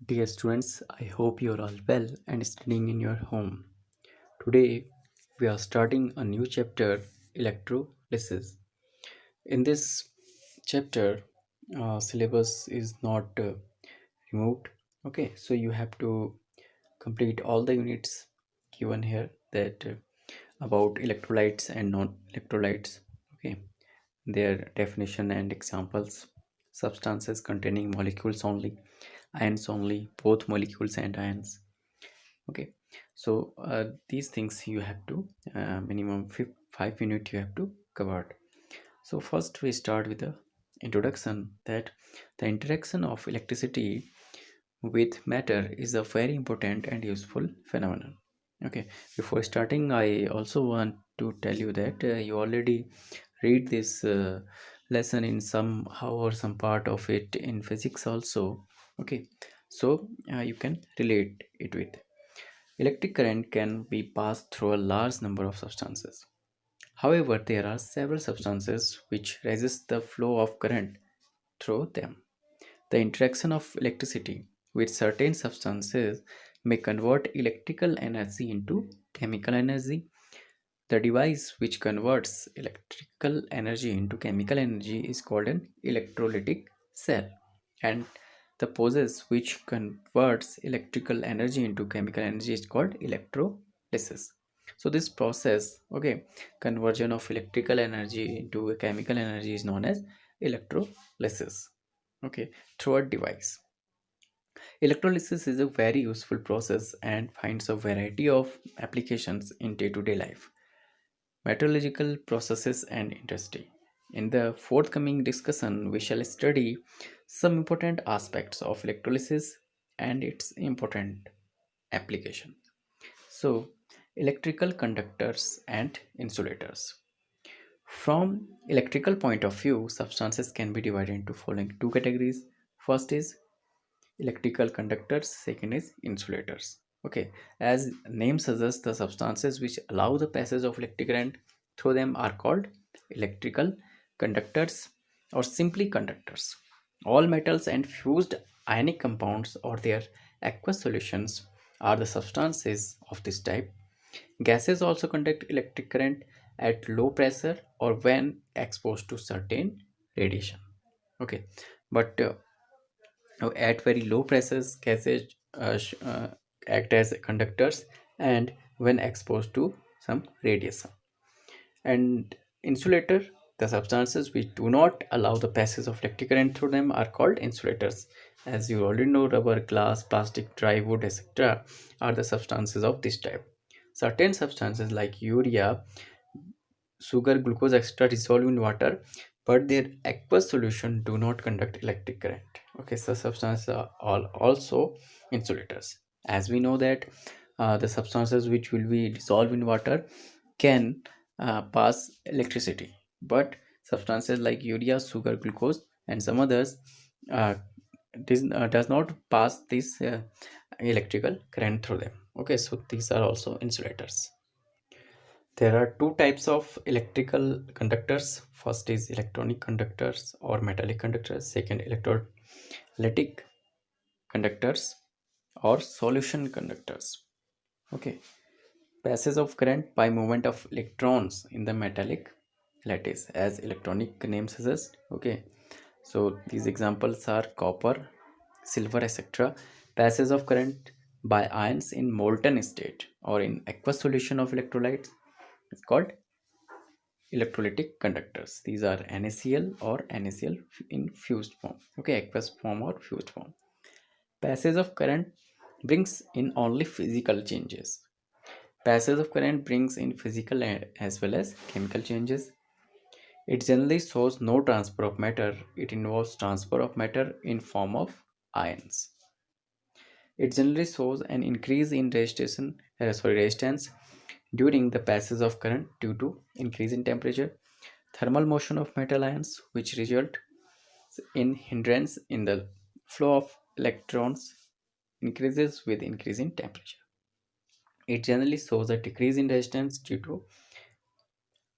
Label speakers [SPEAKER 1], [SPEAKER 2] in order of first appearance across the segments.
[SPEAKER 1] Dear students, I hope you're all well and studying in your home. Today, we are starting a new chapter, Electrolysis. In this chapter, syllabus is not removed. Okay, so you have to complete all the units given here that about electrolytes and non-electrolytes. Okay, their definition and examples, substances containing molecules only, ions only, both molecules and ions. Okay, so these things you have to minimum 5 minutes you have to cover it. So first we start with the introduction that the interaction of electricity with matter is a very important and useful phenomenon. Okay, before starting I also want to tell you that you already read this lesson in somehow or some part of it in physics also. Okay, so you can relate it with. Electric current can be passed through a large number of substances. However, there are several substances which resist the flow of current through them. The interaction of electricity with certain substances may convert electrical energy into chemical energy. The device which converts electrical energy into chemical energy is called an electrolytic cell, and the process which converts electrical energy into chemical energy is called electrolysis. So this process, okay, conversion of electrical energy into a chemical energy is known as electrolysis, okay, through a device. Electrolysis is a very useful process and finds a variety of applications in day-to-day life, metallurgical processes and industry. In the forthcoming discussion, we shall study some important aspects of electrolysis and its important application. So, electrical conductors and insulators. From electrical point of view, substances can be divided into following two categories. First is electrical conductors, second is insulators. Okay, as name suggests, the substances which allow the passage of electric current through them are called electrical conductors or simply conductors. All metals and fused ionic compounds or their aqueous solutions are the substances of this type. Gases also conduct electric current at low pressure or when exposed to certain radiation. Okay, but now, at very low pressures, gases act as conductors and when exposed to some radiation. And insulator, the substances which do not allow the passage of electric current through them are called insulators. As you already know, rubber, glass, plastic, dry wood, etc. are the substances of this type. Certain substances like urea, sugar, glucose, etc. dissolve in water, but their aqueous solution do not conduct electric current. Okay, so substances are all also insulators. As we know that the substances which will be dissolved in water can pass electricity, but substances like urea, sugar, glucose, and some others uh, does not pass this electrical current through them. Okay, so these are also insulators. There are two types of electrical conductors. First is electronic conductors or metallic conductors. Second, electrolytic conductors or solution conductors. Okay. Passage of current by movement of electrons in the metallic lattice, as electronic name suggests. Okay. So these examples are copper, silver, etc. Passage of current by ions in molten state or in aqueous solution of electrolytes is called electrolytic conductors. These are NaCl or NaCl in fused form. Okay, aqueous form or fused form. Passage of current brings in only physical changes. Passage of current brings in physical as well as chemical changes. It generally shows no transfer of matter. It involves transfer of matter in form of ions. It generally shows an increase in resistance during the passage of current due to increase in temperature, thermal motion of metal ions, which result in hindrance in the flow of electrons, increases with increase in temperature. It generally shows a decrease in resistance due to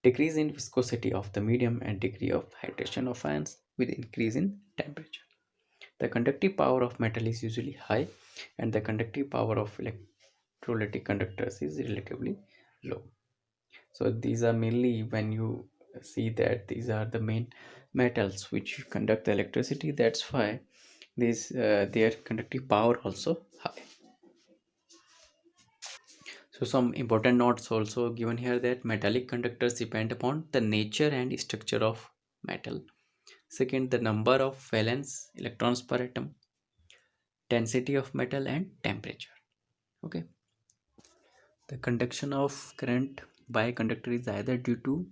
[SPEAKER 1] decrease in viscosity of the medium and degree of hydration of ions with increase in temperature. The conductive power of metal is usually high, and the conductive power of electrolytic conductors is relatively low. So these are mainly, when you see that these are the main metals which conduct the electricity, that's why these their conductive power also high. So some important notes also given here, that metallic conductors depend upon the nature and structure of metal. Second, the number of valence electrons per atom, density of metal, and temperature. Okay. The conduction of current by a conductor is either due to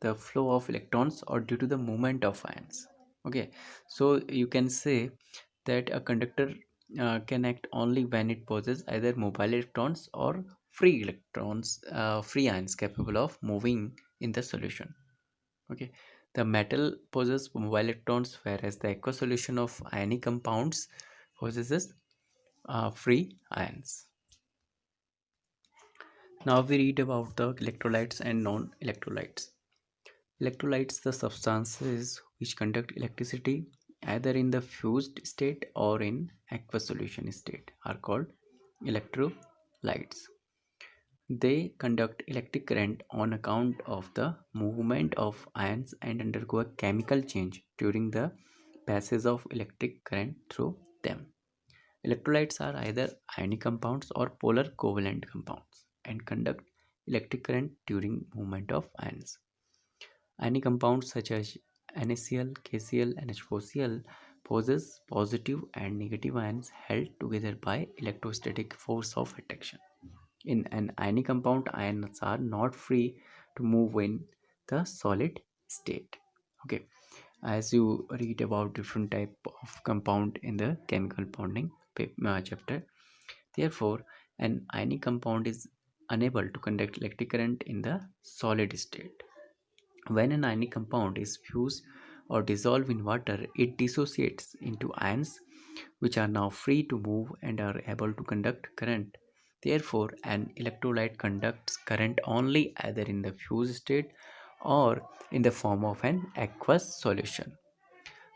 [SPEAKER 1] the flow of electrons or due to the movement of ions. Okay, so you can say that a conductor can act only when it possesses either mobile electrons or free ions capable of moving in the solution. Okay, the metal possesses mobile electrons, whereas the aqueous solution of ionic compounds possesses free ions. Now we read about the electrolytes and non-electrolytes. Electrolytes, the substances which conduct electricity either in the fused state or in aqueous solution state, are called electrolytes. They conduct electric current on account of the movement of ions and undergo a chemical change during the passage of electric current through them. Electrolytes are either ionic compounds or polar covalent compounds and conduct electric current during movement of ions. Ionic compounds such as NaCl, KCl, and H4Cl possess positive and negative ions held together by electrostatic force of attraction. In an ionic compound, ions are not free to move in the solid state. Okay, as you read about different type of compound in the chemical bonding chapter, therefore an ionic compound is unable to conduct electric current in the solid state. When an ionic compound is fused or dissolved in water, it dissociates into ions which are now free to move and are able to conduct current. Therefore, an electrolyte conducts current only either in the fused state or in the form of an aqueous solution.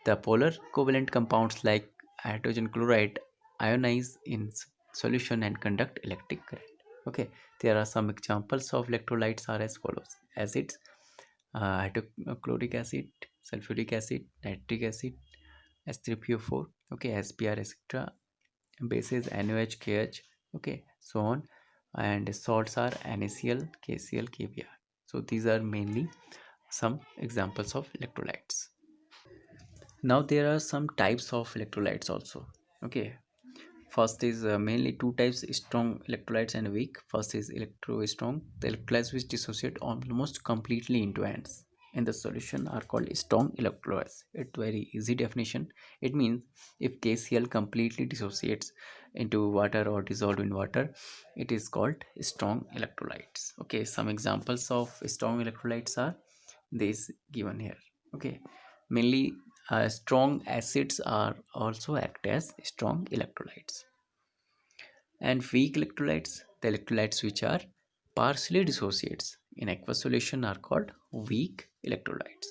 [SPEAKER 1] The polar covalent compounds like hydrogen chloride ionize in solution and conduct electric current. Okay, there are some examples of electrolytes are as follows: acids, hydrochloric acid, sulfuric acid, nitric acid, S3PO4, okay, SPR, etc. Bases NaOH, KH, okay, so on, and salts are NaCl, KCl, KBr. So these are mainly some examples of electrolytes. Now there are some types of electrolytes also. Okay, first is mainly two types: strong electrolytes and weak. First is electro strong. The electrolytes which dissociate almost completely into ants in the solution are called strong electrolytes. It's very easy definition. It means if KCl completely dissociates into water or dissolved in water, it is called strong electrolytes. Okay, some examples of strong electrolytes are these given here. Okay, mainly strong acids are also act as strong electrolytes. And weak electrolytes, the electrolytes which are partially dissociates in aqueous solution, are called weak electrolytes.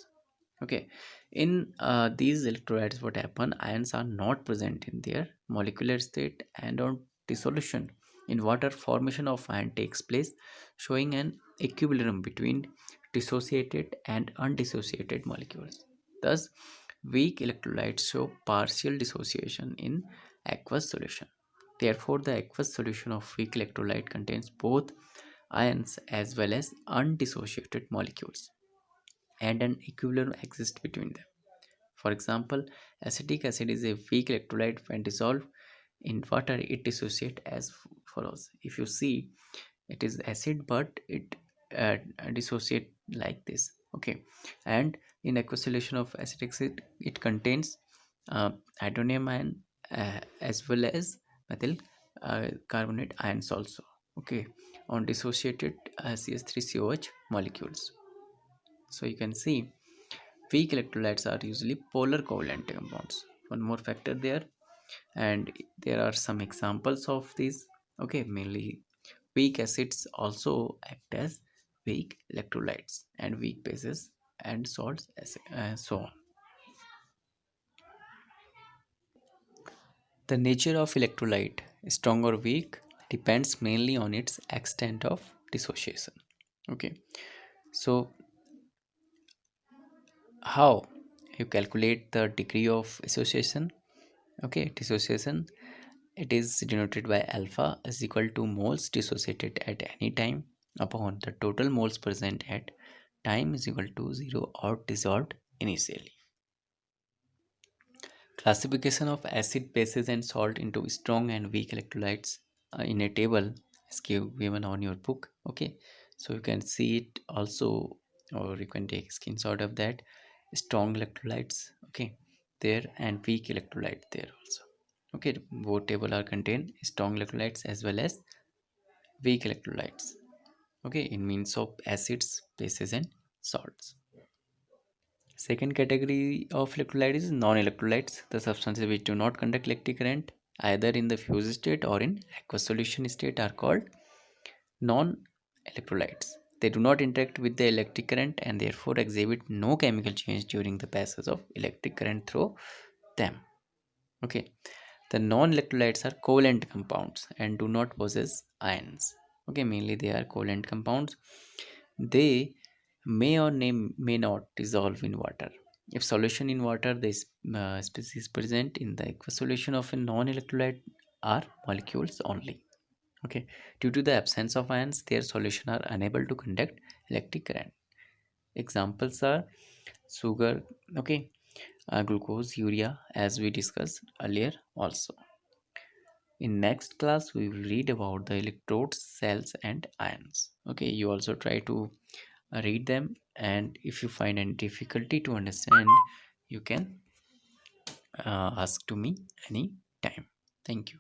[SPEAKER 1] Okay, in these electrolytes, what happen, ions are not present in their molecular state, and on dissolution in water, formation of ion takes place, showing an equilibrium between dissociated and undissociated molecules. Thus weak electrolytes show partial dissociation in aqueous solution. Therefore the aqueous solution of weak electrolyte contains both ions as well as undissociated molecules, and an equilibrium exists between them. For example, acetic acid is a weak electrolyte. When dissolved in water, it dissociates as follows. If you see, it is acid, but it uh, dissociate like this. Okay, and in aqueous solution of acetic acid, it contains hydronium ion as well as methyl carbonate ions also. Okay, on dissociated CH3COH molecules. So you can see weak electrolytes are usually polar covalent compounds. One more factor there, and there are some examples of these. Okay, mainly weak acids also act as weak electrolytes, and weak bases and salts, so on. The nature of electrolyte, strong or weak, depends mainly on its extent of dissociation. Okay, so how you calculate the degree of association? Okay, dissociation, it is denoted by alpha is equal to moles dissociated at any time upon the total moles present at time is equal to 0 or dissolved initially. Classification of acid, bases, and salt into strong and weak electrolytes in a table is given on your book. Okay, so you can see it also, or you can take screenshot of that. Strong electrolytes, okay, there, and weak electrolyte there also. Okay, both table are contain strong electrolytes as well as weak electrolytes. Okay, in means of acids, bases, and salts. Second category of electrolytes is non-electrolytes, the substances which do not conduct electric current either in the fused state or in aqueous solution state are called non-electrolytes. They do not interact with the electric current and therefore exhibit no chemical change during the passage of electric current through them. Okay, the non-electrolytes are covalent compounds and do not possess ions. Okay, mainly they are covalent compounds. They may or may not dissolve in water. If solution in water, the species present in the aqueous solution of a non-electrolyte are molecules only. Okay, due to the absence of ions, their solution are unable to conduct electric current. Examples are sugar, okay, glucose, urea, as we discussed earlier also. In next class, we will read about the electrodes, cells, and ions. Okay, you also try to read them, and if you find any difficulty to understand, you can ask to me any time. Thank you.